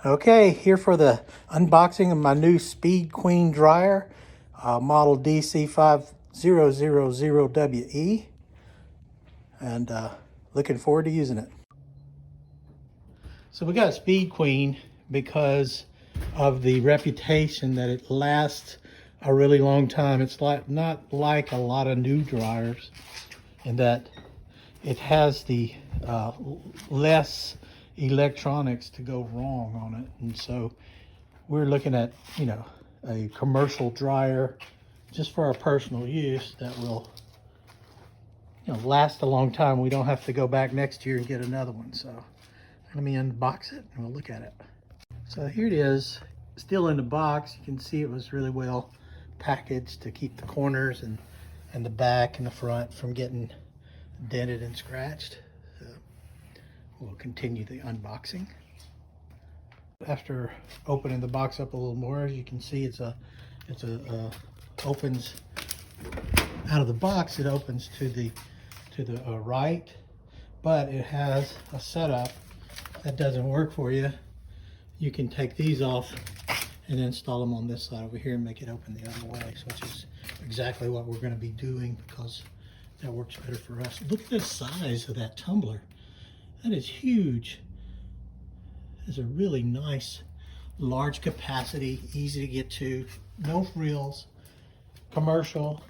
Okay, here for the unboxing of my new Speed Queen dryer, model DC5000WE, and looking forward to using it. So we got a Speed Queen because of the reputation that it lasts a really long time. It's not like a lot of new dryers in that it has the less electronics to go wrong on it. And so we're looking at, a commercial dryer just for our personal use that will, last a long time. We don't have to go back next year and get another one. So let me unbox it and we'll look at it. So here it is, still in the box. You can see it was really well packaged to keep the corners and the back and the front from getting dented and scratched. So we'll continue the unboxing. After opening the box up a little more, as you can see, it's opens out of the box. It opens to the right, but it has a setup that doesn't work for you. You can take these off and install them on this side over here and make it open the other way, so which is exactly what we're going to be doing because that works better for us. Look at the size of that tumbler. That is huge. It's a really nice, large capacity, easy to get to, no frills, commercial.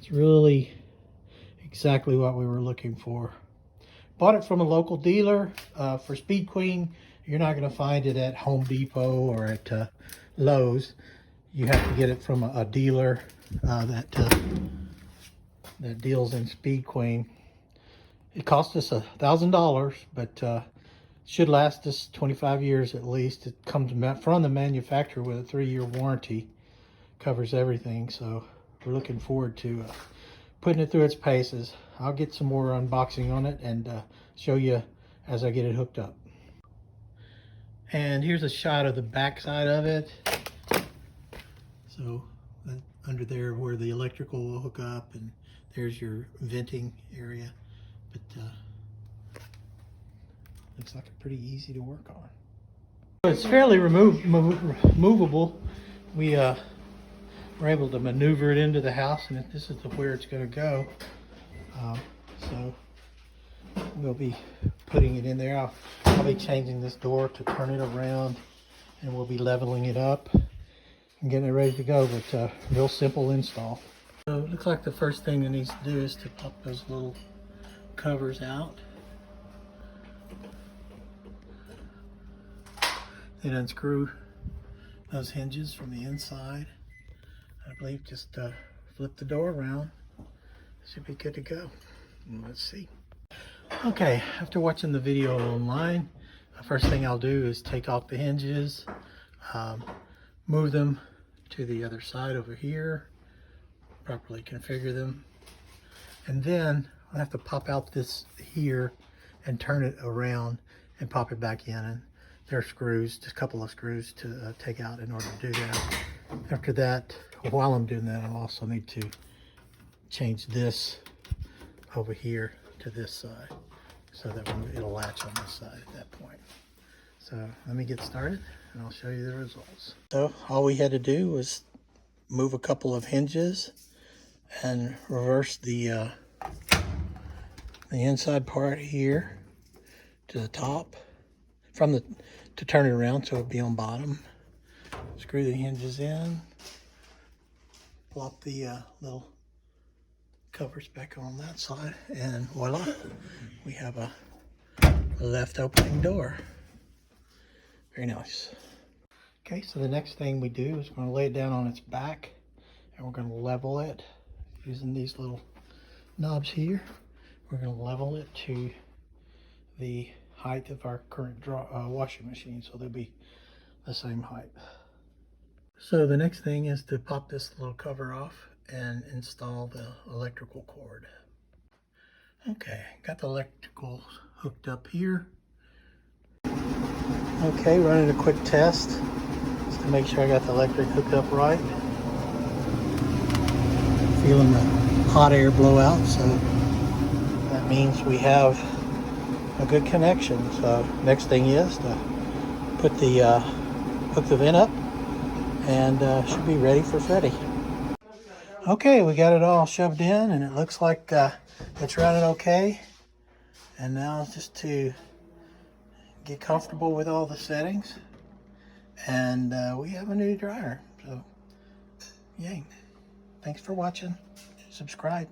It's really exactly what we were looking for. Bought it from a local dealer. For Speed Queen, you're not going to find it at Home Depot or at Lowe's. You have to get it from a dealer that deals in Speed Queen. It cost us $1,000, but should last us 25 years at least. It comes from the manufacturer with a 3-year warranty, covers everything. So we're looking forward to putting it through its paces. I'll get some more unboxing on it and show you as I get it hooked up. And here's a shot of the back side of it. So under there where the electrical will hook up, and there's your venting area. But looks like it's pretty easy to work on. It's fairly movable. We were able to maneuver it into the house, and this is where it's going to go. So we'll be putting it in there. I'll be changing this door to turn it around, and we'll be leveling it up and getting it ready to go. But real simple install. So it looks like the first thing that needs to do is to pop those little covers out. Then unscrew those hinges from the inside. I believe just flip the door around. Should be good to go. Let's see. Okay, after watching the video online, the first thing I'll do is take off the hinges, move them to the other side over here, properly configure them, and then I'll have to pop out this here and turn it around and pop it back in. And there are screws, just a couple of screws to take out in order to do that. After that, while I'm doing that, I'll also need to change this over here to this side so that it'll latch on this side at that point. So let me get started and I'll show you the results. So all we had to do was move a couple of hinges and reverse the inside part here to the top to turn it around so it'll be on bottom. Screw the hinges in, plop the little covers back on that side, and voila, we have a left opening door. Very nice. Okay, so the next thing we do is we're going to lay it down on its back, and we're going to level it using these little knobs here. We're going to level it to the height of our current washing machine, so they'll be the same height. So the next thing is to pop this little cover off and install the electrical cord. Okay, got the electrical hooked up here. Okay, running a quick test just to make sure I got the electric hooked up right. Feeling the hot air blow out, so that means we have a good connection. So next thing is to put the hook the vent up, and should be ready for Freddie. Okay, we got it all shoved in, and it looks like it's running okay. And now just to get comfortable with all the settings, and we have a new dryer. So, yay. Thanks for watching. Subscribe.